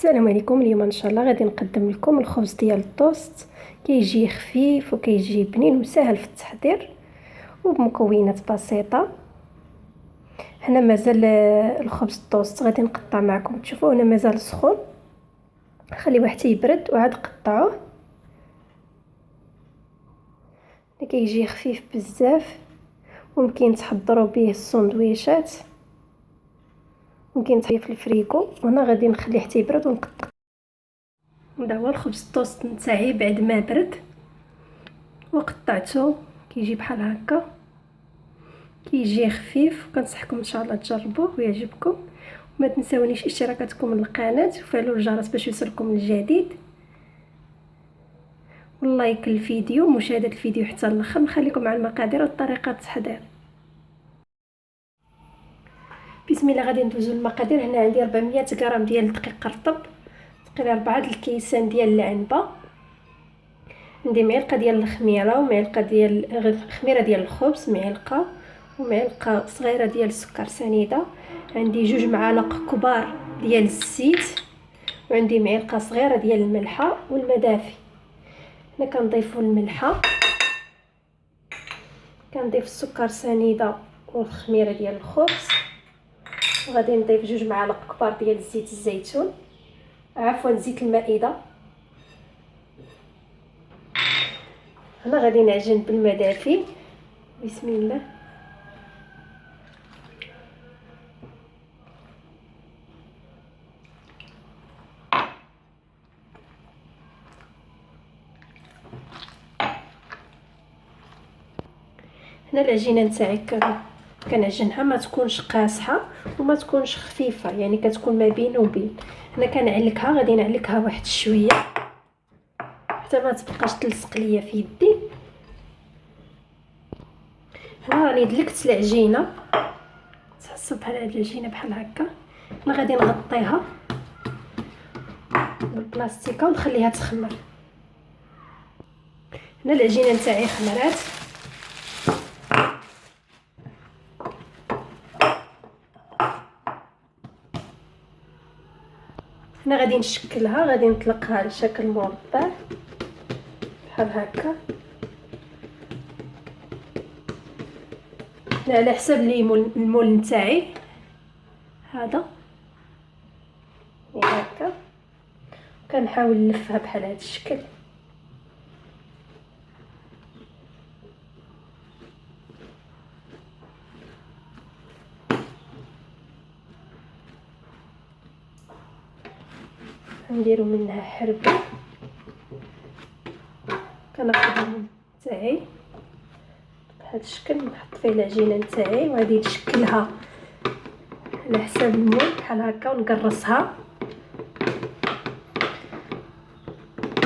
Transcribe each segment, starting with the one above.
السلام عليكم. اليوم ان شاء الله غادي نقدم لكم الخبز ديال الطوست. كيجي خفيف وكيجي بنين وسهل في التحضير وبمكونات بسيطه. هنا مازال الخبز الطوست غادي نقطع معكم تشوفوا. هنا مازال سخون، خليوه حتى يبرد وعاد قطعوه. كيجي خفيف بزاف، ممكن تحضروا به السندويشات، ممكن تحطيه في الفريكو. وانا غادي نخليه حتى يبرد ونقطع. هذا هو الخبز الطوست نتاعي بعد ما برد وقطعته. كيجي بحال هكا، كيجي خفيف، وكنصحكم ان شاء الله تجربوه ويعجبكم. وما تنساونيش اشتراكاتكم للقناه وفعلوا الجرس باش يوصلكم الجديد، واللايك للفيديو ومشاهده الفيديو حتى الاخر. نخليكم مع المقادير وطريقه التحضير. بسم الله. غادي ندوزو للمقادير. هنا عندي 400 غرام ديال الدقيق رطب، تقريبا 4 الكيسان ديال العنبه، عندي معلقه ديال الخميره ومعلقه ديال خميره ديال الخبز، معلقه ومعلقه صغيره ديال السكر سنيده، عندي 2 معالق كبار ديال الزيت، وعندي معلقه صغيره ديال الملحه والماء دافي. هنا كنضيفوا الملحه، كنضيف السكر سنيده والخميره ديال الخبز، وغادي نضيف 2 معالق كبار ديال زيت الزيتون، عفوا زيت المائده. هنا غادي نعجن بالماء دافي. بسم الله. هنا العجينه نتاعي كنعجنها ما تكونش قاصحه وما تكونش خفيفه، يعني كتكون ما بين وبين. هنا كنعلكها، غادي نعلكها واحد شويه حتى ما تبقاش تلصق ليا في يدي. هنا راني دلكت العجينه، تحسوا بحال هاد العجينه بحال هكا. هنا غادي نغطيها بالبلاستيكه ونخليها تخمر. هنا العجينه نتاعي خمرات. هنا غادي نشكلها، غادي نطلقها على شكل مربع بحال هكا. على حساب المول نتاعي هذا هكا. كنحاول نلفها بحال هذا الشكل. نديرو منها حربه. كناخذ المول تاعي بهذا الشكل، نحط فيه العجينه نتاعي وغادي نشكلها على حساب المول بحال هكا ونقرصها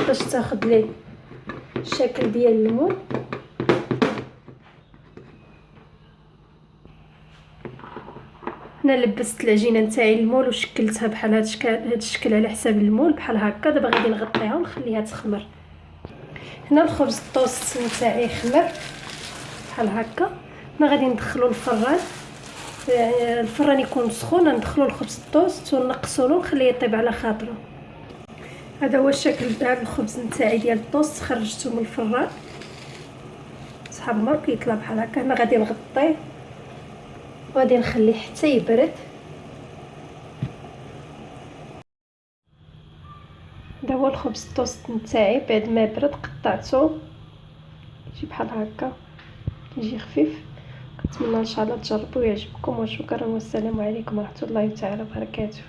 باش تاخذ لي الشكل ديال المول. هنا لبست العجينه نتاعي المول وشكلتها بحال هذا الشكل على حساب المول بحال هكا. دابا غادي نغطيها ونخليها تخمر. هنا الخبز الطوست نتاعي خمر بحال هكا. هنا غادي ندخلو الفران، الفران يكون سخون، ندخلو الخبز الطوست ونقصولو ونخليه يطيب على خاطرو. هذا هو الشكل تاع الخبز نتاعي ديال الطوست، خرجته من الفران صحاب مر كيطلع بحال هكا. هنا غادي نغطيه وغادي نخليه حتى يبرد. هذا هو الخبز الطوست نتاعي بعد ما برد، قطعته يجي بحال هكا، يجي خفيف. كنتمنى ان شاء الله تجربوا ويعجبكم، وشكرا والسلام عليكم ورحمه الله تعالى وبركاته.